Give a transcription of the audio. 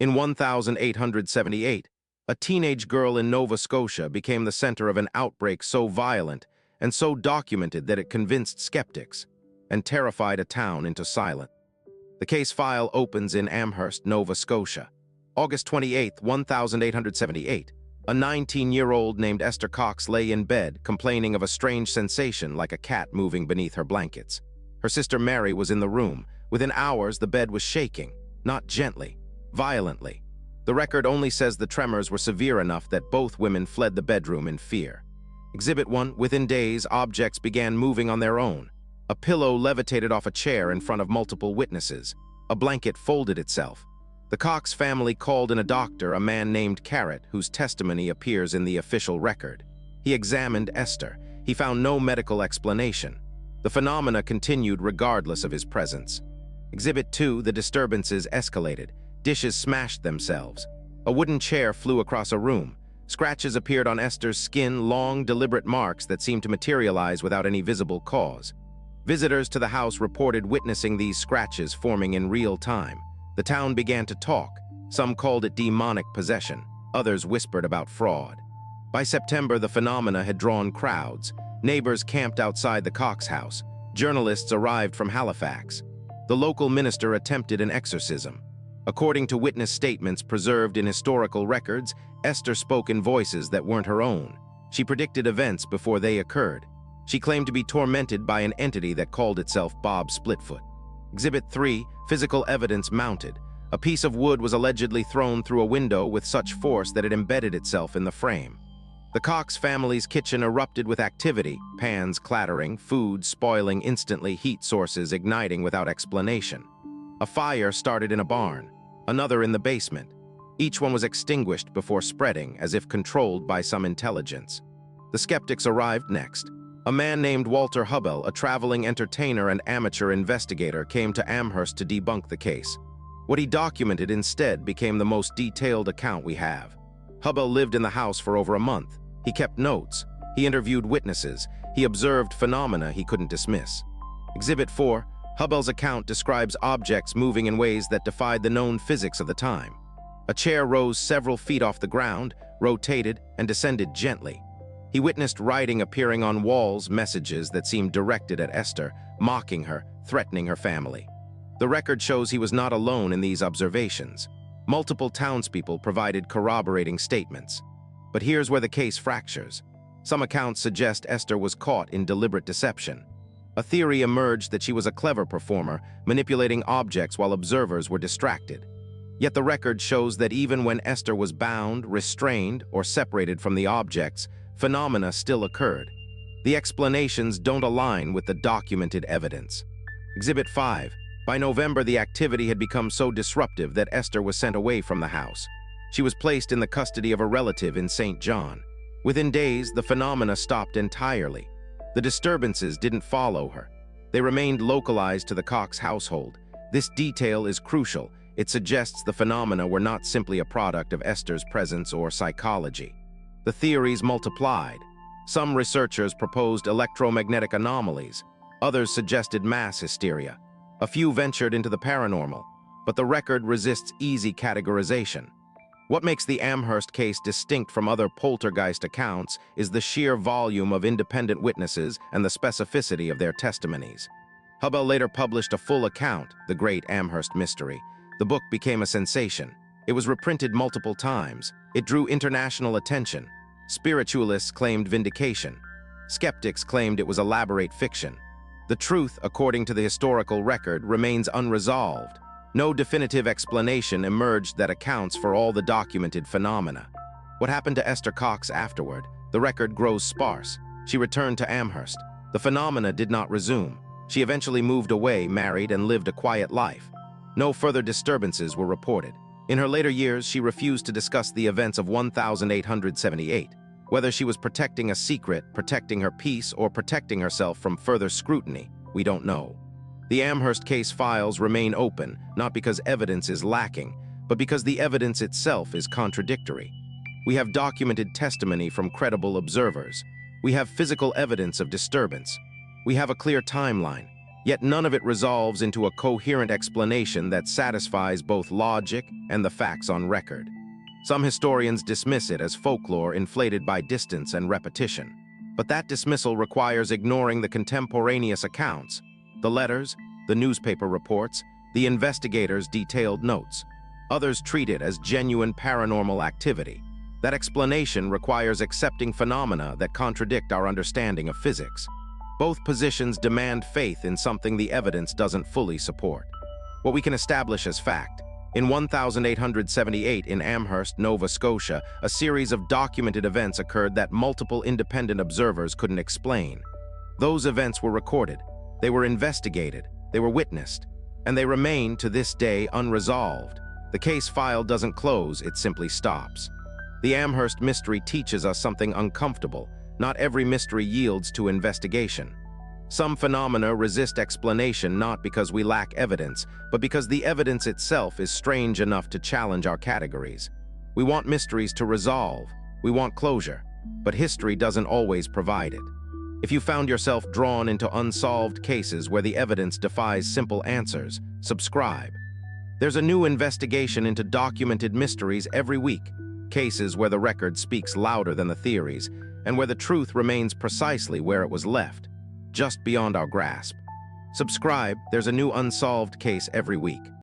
In 1878, a teenage girl in Nova Scotia became the center of an outbreak so violent and so documented that it convinced skeptics and terrified a town into silence. The case file opens in Amherst, Nova Scotia. August 28, 1878, a 19-year-old named Esther Cox lay in bed complaining of a strange sensation like a cat moving beneath her blankets. Her sister Mary was in the room. Within hours, the bed was shaking, not gently, violently. The record only says the tremors were severe enough that both women fled the bedroom in fear. Exhibit 1, within days, objects began moving on their own. A pillow levitated off a chair in front of multiple witnesses. A blanket folded itself. The Cox family called in a doctor, a man named Carrot, whose testimony appears in the official record. He examined Esther. He found no medical explanation. The phenomena continued regardless of his presence. Exhibit 2, the disturbances escalated. Dishes smashed themselves. A wooden chair flew across a room. Scratches appeared on Esther's skin, long, deliberate marks that seemed to materialize without any visible cause. Visitors to the house reported witnessing these scratches forming in real time. The town began to talk. Some called it demonic possession. Others whispered about fraud. By September, the phenomena had drawn crowds. Neighbors camped outside the Cox house. Journalists arrived from Halifax. The local minister attempted an exorcism. According to witness statements preserved in historical records, Esther spoke in voices that weren't her own. She predicted events before they occurred. She claimed to be tormented by an entity that called itself Bob Splitfoot. Exhibit 3, physical evidence mounted. A piece of wood was allegedly thrown through a window with such force that it embedded itself in the frame. The Cox family's kitchen erupted with activity, pans clattering, food spoiling instantly, heat sources igniting without explanation. A fire started in a barn, another in the basement. Each one was extinguished before spreading, as if controlled by some intelligence. The skeptics arrived next. A man named Walter Hubbell, a traveling entertainer and amateur investigator, came to Amherst to debunk the case. What he documented instead became the most detailed account we have. Hubbell lived in the house for over a month. He kept notes. He interviewed witnesses. He observed phenomena he couldn't dismiss. Exhibit 4, Hubbell's account describes objects moving in ways that defied the known physics of the time. A chair rose several feet off the ground, rotated, and descended gently. He witnessed writing appearing on walls, messages that seemed directed at Esther, mocking her, threatening her family. The record shows he was not alone in these observations. Multiple townspeople provided corroborating statements. But here's where the case fractures. Some accounts suggest Esther was caught in deliberate deception. A theory emerged that she was a clever performer, manipulating objects while observers were distracted. Yet the record shows that even when Esther was bound, restrained, or separated from the objects, phenomena still occurred. The explanations don't align with the documented evidence. Exhibit 5. By November, the activity had become so disruptive that Esther was sent away from the house. She was placed in the custody of a relative in St. John. Within days, the phenomena stopped entirely. The disturbances didn't follow her. They remained localized to the Cox household. This detail is crucial. It suggests the phenomena were not simply a product of Esther's presence or psychology. The theories multiplied. Some researchers proposed electromagnetic anomalies. Others suggested mass hysteria. A few ventured into the paranormal, but the record resists easy categorization. What makes the Amherst case distinct from other poltergeist accounts is the sheer volume of independent witnesses and the specificity of their testimonies. Hubbell later published a full account, The Great Amherst Mystery. The book became a sensation. It was reprinted multiple times. It drew international attention. Spiritualists claimed vindication. Skeptics claimed it was elaborate fiction. The truth, according to the historical record, remains unresolved. No definitive explanation emerged that accounts for all the documented phenomena. What happened to Esther Cox afterward? The record grows sparse. She returned to Amherst. The phenomena did not resume. She eventually moved away, married, and lived a quiet life. No further disturbances were reported. In her later years, she refused to discuss the events of 1878. Whether she was protecting a secret, protecting her peace, or protecting herself from further scrutiny, we don't know. The Amherst case files remain open, not because evidence is lacking, but because the evidence itself is contradictory. We have documented testimony from credible observers. We have physical evidence of disturbance. We have a clear timeline. Yet none of it resolves into a coherent explanation that satisfies both logic and the facts on record. Some historians dismiss it as folklore inflated by distance and repetition. But that dismissal requires ignoring the contemporaneous accounts, the letters, the newspaper reports, the investigators' detailed notes. Others treat it as genuine paranormal activity. That explanation requires accepting phenomena that contradict our understanding of physics. Both positions demand faith in something the evidence doesn't fully support. What we can establish as fact. In 1878 in Amherst, Nova Scotia, a series of documented events occurred that multiple independent observers couldn't explain. Those events were recorded, they were investigated, they were witnessed, and they remain to this day unresolved. The case file doesn't close, it simply stops. The Amherst Mystery teaches us something uncomfortable. Not every mystery yields to investigation. Some phenomena resist explanation not because we lack evidence, but because the evidence itself is strange enough to challenge our categories. We want mysteries to resolve, we want closure, but history doesn't always provide it. If you found yourself drawn into unsolved cases where the evidence defies simple answers, subscribe. There's a new investigation into documented mysteries every week, cases where the record speaks louder than the theories, and where the truth remains precisely where it was left, just beyond our grasp. Subscribe, there's a new unsolved case every week.